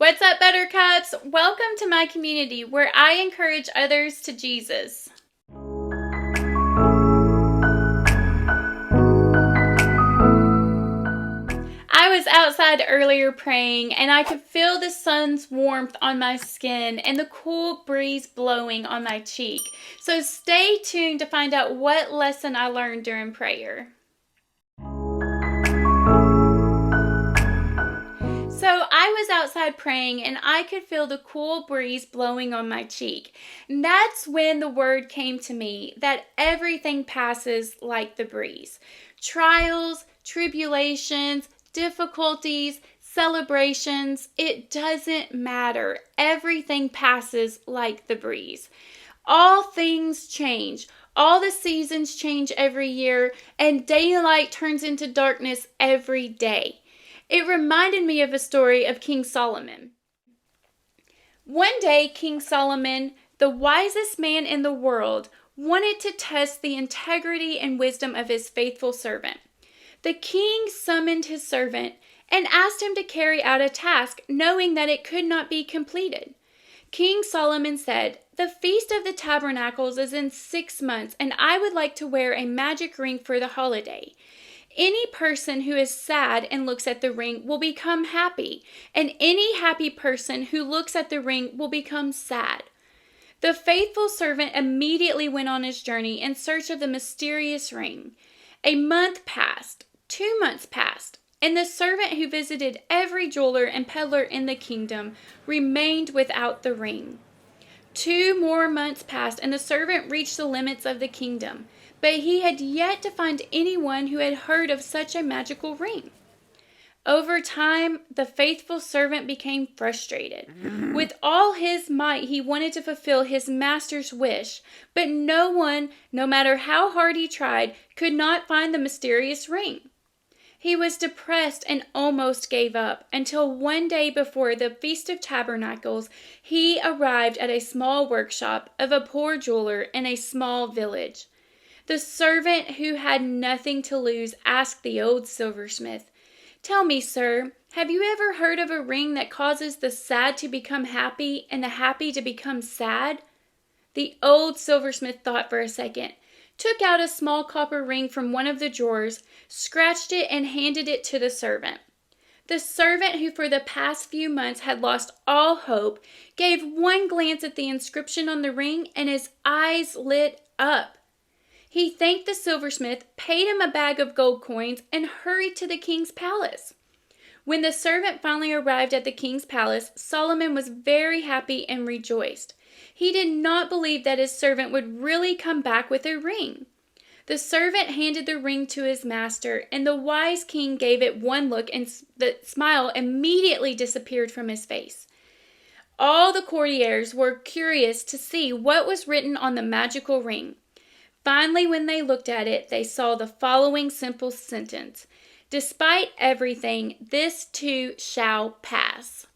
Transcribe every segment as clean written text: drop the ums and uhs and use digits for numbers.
What's up, Buttercups? Welcome to my community where I encourage others to Jesus. I was outside earlier praying, and I could feel the sun's warmth on my skin and the cool breeze blowing on my cheek. So stay tuned to find out what lesson I learned during prayer. So I was outside praying and I could feel the cool breeze blowing on my cheek. And that's when the word came to me that everything passes like the breeze. Trials, tribulations, difficulties, celebrations, it doesn't matter. Everything passes like the breeze. All things change. All the seasons change every year, and daylight turns into darkness every day. It reminded me of a story of King Solomon. One day, King Solomon, the wisest man in the world, wanted to test the integrity and wisdom of his faithful servant. The king summoned his servant and asked him to carry out a task, knowing that it could not be completed. King Solomon said, "The Feast of the Tabernacles is in 6 months, and I would like to wear a magic ring for the holiday. Any person who is sad and looks at the ring will become happy, and any happy person who looks at the ring will become sad." The faithful servant immediately went on his journey in search of the mysterious ring. A month passed, 2 months passed, and the servant who visited every jeweler and peddler in the kingdom remained without the ring. 2 more months passed, and the servant reached the limits of the kingdom, but he had yet to find anyone who had heard of such a magical ring. Over time, the faithful servant became frustrated. With all his might, he wanted to fulfill his master's wish, but no one, no matter how hard he tried, could not find the mysterious ring. He was depressed and almost gave up until one day before the Feast of Tabernacles, he arrived at a small workshop of a poor jeweler in a small village. The servant who had nothing to lose asked the old silversmith, "Tell me, sir, have you ever heard of a ring that causes the sad to become happy and the happy to become sad?" The old silversmith thought for a second, took out a small copper ring from one of the drawers, scratched it, and handed it to the servant. The servant, who for the past few months had lost all hope, gave one glance at the inscription on the ring, and his eyes lit up. He thanked the silversmith, paid him a bag of gold coins, and hurried to the king's palace. When the servant finally arrived at the king's palace, Solomon was very happy and rejoiced. He did not believe that his servant would really come back with a ring. The servant handed the ring to his master, and the wise king gave it one look, and the smile immediately disappeared from his face. All the courtiers were curious to see what was written on the magical ring. Finally, when they looked at it, they saw the following simple sentence: "Despite everything, this too shall pass."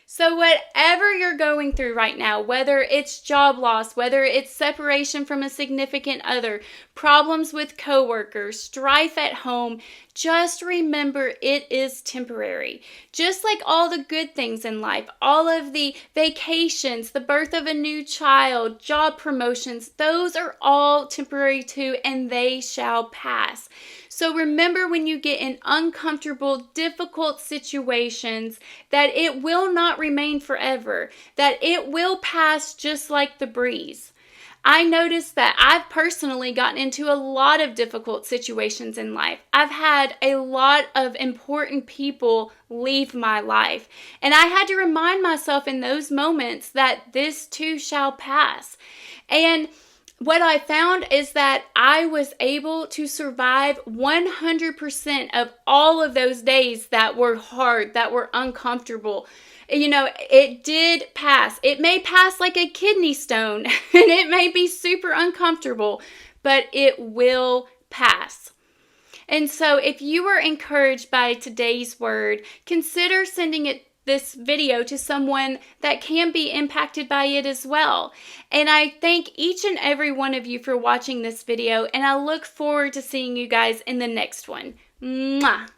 So whatever you're going through right now, whether it's job loss, whether it's separation from a significant other, problems with coworkers, strife at home, just remember it is temporary. Just like all the good things in life, all of the vacations, the birth of a new child, job promotions, those are all temporary too, and they shall pass. So remember, when you get in uncomfortable, difficult situations, that it will not remain forever, that it will pass just like the breeze. I noticed that I've personally gotten into a lot of difficult situations in life. I've had a lot of important people leave my life, and I had to remind myself in those moments that this too shall pass. And what I found is that I was able to survive 100% of all of those days that were hard, that were uncomfortable. You know, it did pass. It may pass like a kidney stone, and it may be super uncomfortable, but it will pass. And so if you were encouraged by today's word, consider sending this video to someone that can be impacted by it as well. And I thank each and every one of you for watching this video, and I look forward to seeing you guys in the next one. Mwah!